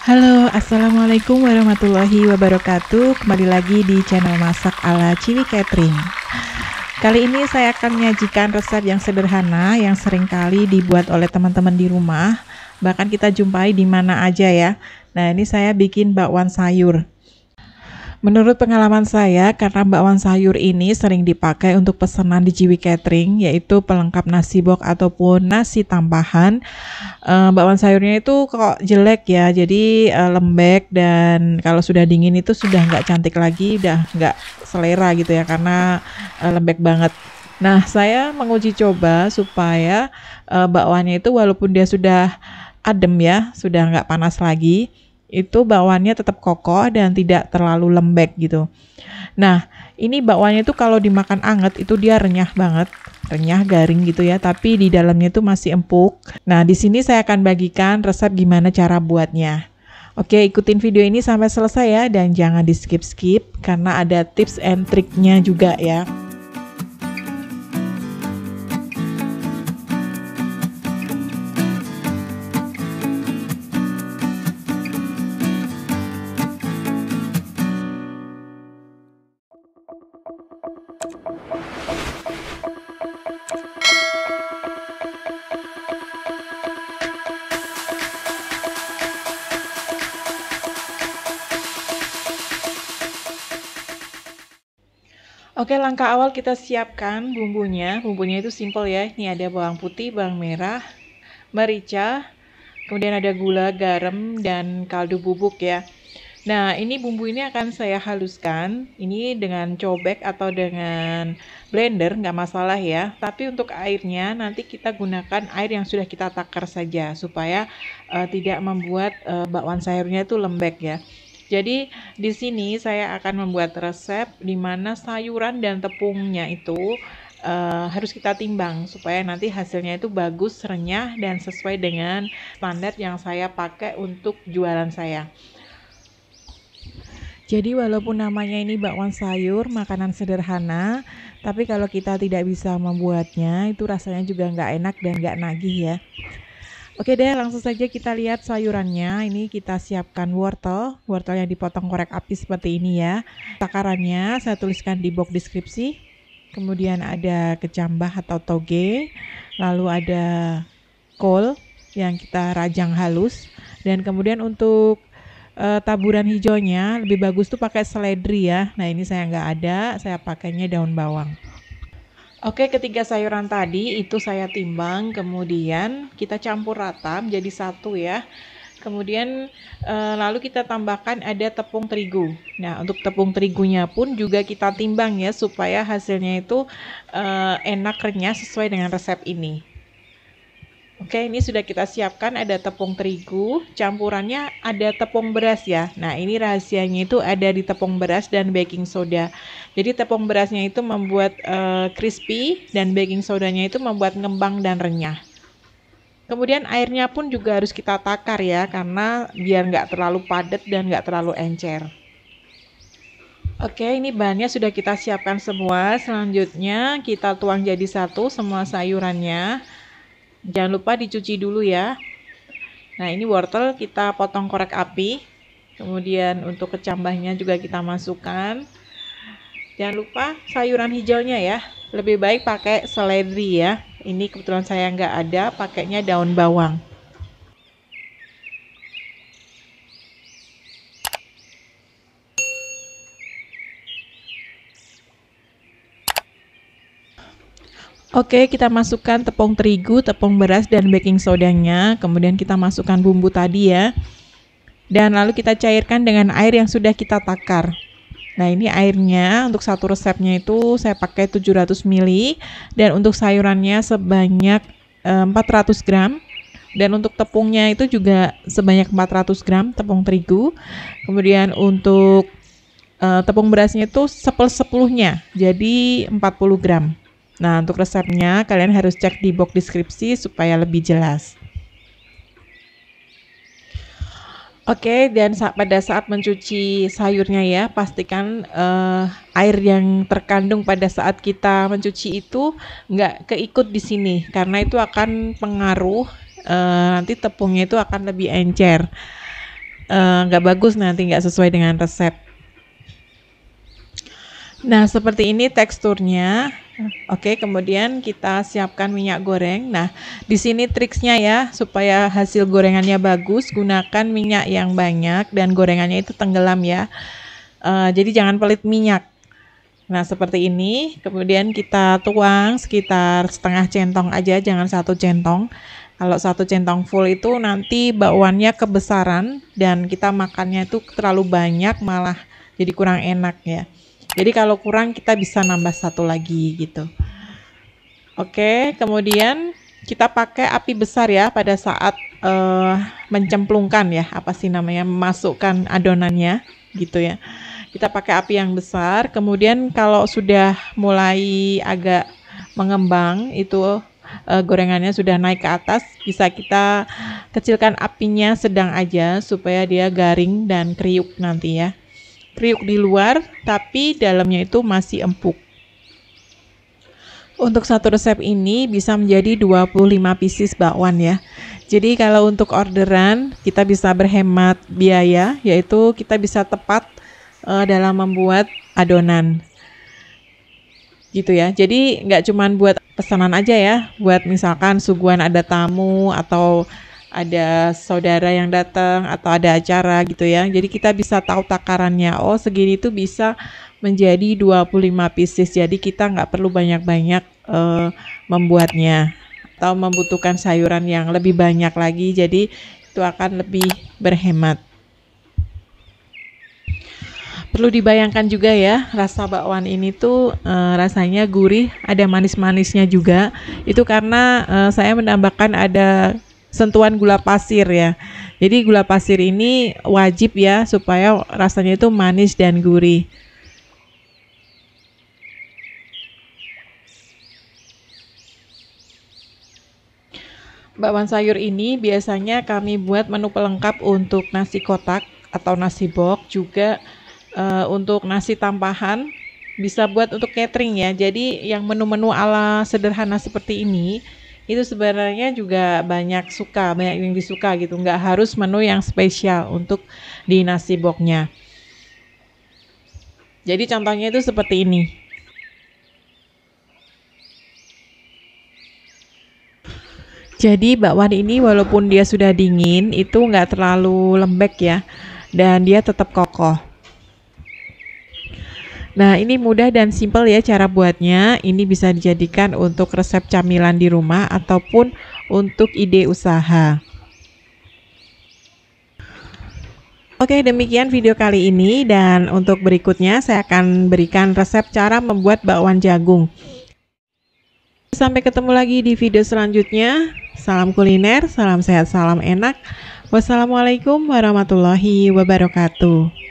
Halo, Assalamualaikum warahmatullahi wabarakatuh. Kembali lagi di channel Masak ala Ciwi Catering. Kali ini saya akan menyajikan resep yang sederhana yang sering kali dibuat oleh teman-teman di rumah. Bahkan kita jumpai di mana aja ya. Nah, ini saya bikin bakwan sayur. Menurut pengalaman saya, karena bakwan sayur ini sering dipakai untuk pesanan di Ciwi Catering, yaitu pelengkap nasi box ataupun nasi tambahan. Bakwan sayurnya itu kok jelek ya, jadi lembek, dan kalau sudah dingin itu sudah nggak cantik lagi, udah nggak selera gitu ya, karena lembek banget. Nah, saya menguji coba supaya bakwannya itu walaupun dia sudah adem ya, sudah nggak panas lagi, itu bakwannya tetap kokoh dan tidak terlalu lembek gitu. Nah, ini bakwannya itu kalau dimakan anget itu dia renyah banget, renyah garing gitu ya, tapi di dalamnya itu masih empuk. Nah, di sini saya akan bagikan resep gimana cara buatnya. Oke, ikutin video ini sampai selesai ya, dan jangan di skip-skip karena ada tips and triknya juga ya. Oke, langkah awal kita siapkan bumbunya. Bumbunya itu simple ya. Ini ada bawang putih, bawang merah, merica, kemudian ada gula, garam, dan kaldu bubuk ya. Nah, ini bumbu ini akan saya haluskan. Ini dengan cobek atau dengan blender, nggak masalah ya. Tapi untuk airnya nanti kita gunakan air yang sudah kita takar saja, supaya tidak membuat bakwan sayurnya itu lembek ya. Jadi di sini saya akan membuat resep di mana sayuran dan tepungnya itu harus kita timbang supaya nanti hasilnya itu bagus, renyah, dan sesuai dengan standar yang saya pakai untuk jualan saya. Jadi walaupun namanya ini bakwan sayur, makanan sederhana, tapi kalau kita tidak bisa membuatnya, itu rasanya juga nggak enak dan nggak nagih ya. Oke deh, langsung saja kita lihat sayurannya. Ini kita siapkan wortel, wortel yang dipotong korek api seperti ini ya. Takarannya saya tuliskan di box deskripsi. Kemudian ada kecambah atau toge, lalu ada kol yang kita rajang halus, dan kemudian untuk taburan hijaunya lebih bagus tuh pakai seledri ya. Nah, ini saya nggak ada, saya pakainya daun bawang. Oke, ketiga sayuran tadi itu saya timbang, kemudian kita campur rata menjadi satu ya. Kemudian lalu kita tambahkan ada tepung terigu. Nah, untuk tepung terigunya pun juga kita timbang ya, supaya hasilnya itu enak, renyah, sesuai dengan resep ini. Oke, ini sudah kita siapkan, ada tepung terigu, campurannya ada tepung beras ya. Nah, ini rahasianya itu ada di tepung beras dan baking soda. Jadi tepung berasnya itu membuat crispy, dan baking sodanya itu membuat ngembang dan renyah. Kemudian airnya pun juga harus kita takar ya, karena biar nggak terlalu padat dan nggak terlalu encer. Oke, ini bahannya sudah kita siapkan semua. Selanjutnya kita tuang jadi satu semua sayurannya. Jangan lupa dicuci dulu ya. Nah, ini wortel kita potong korek api. Kemudian untuk kecambahnya juga kita masukkan. Jangan lupa sayuran hijaunya ya. Lebih baik pakai seledri ya. Ini kebetulan saya nggak ada, pakainya daun bawang. Oke, kita masukkan tepung terigu, tepung beras, dan baking sodanya. Kemudian kita masukkan bumbu tadi ya. Dan lalu kita cairkan dengan air yang sudah kita takar. Nah, ini airnya untuk satu resepnya itu saya pakai 700 ml. Dan untuk sayurannya sebanyak 400 gram. Dan untuk tepungnya itu juga sebanyak 400 gram tepung terigu. Kemudian untuk tepung berasnya itu 1/10-nya, jadi 40 gram. Nah, untuk resepnya kalian harus cek di box deskripsi supaya lebih jelas. Oke, dan pada saat mencuci sayurnya ya, pastikan air yang terkandung pada saat kita mencuci itu nggak keikut di sini, karena itu akan pengaruh nanti tepungnya itu akan lebih encer. nggak bagus, nanti nggak sesuai dengan resep. Nah, seperti ini teksturnya. Oke, kemudian kita siapkan minyak goreng. Nah, di sini triksnya ya, supaya hasil gorengannya bagus, gunakan minyak yang banyak dan gorengannya itu tenggelam ya. Jadi jangan pelit minyak. Nah, seperti ini. Kemudian kita tuang sekitar setengah centong aja, jangan 1 centong. Kalau 1 centong full itu nanti bakwannya kebesaran dan kita makannya itu terlalu banyak, malah jadi kurang enak ya. Jadi kalau kurang kita bisa nambah 1 lagi gitu. Oke, kemudian kita pakai api besar ya pada saat mencemplungkan ya, apa sih namanya, memasukkan adonannya gitu ya. Kita pakai api yang besar, kemudian kalau sudah mulai agak mengembang itu gorengannya sudah naik ke atas, bisa kita kecilkan apinya sedang aja supaya dia garing dan kriuk nanti ya. Kriuk di luar tapi dalamnya itu masih empuk. Untuk satu resep ini bisa menjadi 25 pieces bakwan ya. Jadi kalau untuk orderan kita bisa berhemat biaya, yaitu kita bisa tepat dalam membuat adonan gitu ya. Jadi nggak cuman buat pesanan aja ya, buat misalkan suguhan ada tamu atau ada saudara yang datang atau ada acara gitu ya. Jadi kita bisa tahu takarannya. Oh, segini tuh bisa menjadi 25 pieces. Jadi kita nggak perlu banyak-banyak membuatnya atau membutuhkan sayuran yang lebih banyak lagi. Jadi itu akan lebih berhemat. Perlu dibayangkan juga ya, rasa bakwan ini tuh rasanya gurih, ada manis-manisnya juga. Itu karena saya menambahkan ada sentuhan gula pasir ya. Jadi gula pasir ini wajib ya supaya rasanya itu manis dan gurih. Bakwan sayur ini biasanya kami buat menu pelengkap untuk nasi kotak atau nasi box, juga untuk nasi tambahan bisa buat untuk catering ya. Jadi yang menu-menu ala sederhana seperti ini itu sebenarnya juga banyak yang disuka gitu, nggak harus menu yang spesial untuk di nasi boxnya. Jadi contohnya itu seperti ini. Jadi bakwan ini walaupun dia sudah dingin itu nggak terlalu lembek ya, dan dia tetap kokoh. Nah, ini mudah dan simpel ya cara buatnya. Ini bisa dijadikan untuk resep camilan di rumah ataupun untuk ide usaha. Oke, demikian video kali ini, dan untuk berikutnya saya akan berikan resep cara membuat bakwan jagung. Sampai ketemu lagi di video selanjutnya. Salam kuliner, salam sehat, salam enak. Wassalamualaikum warahmatullahi wabarakatuh.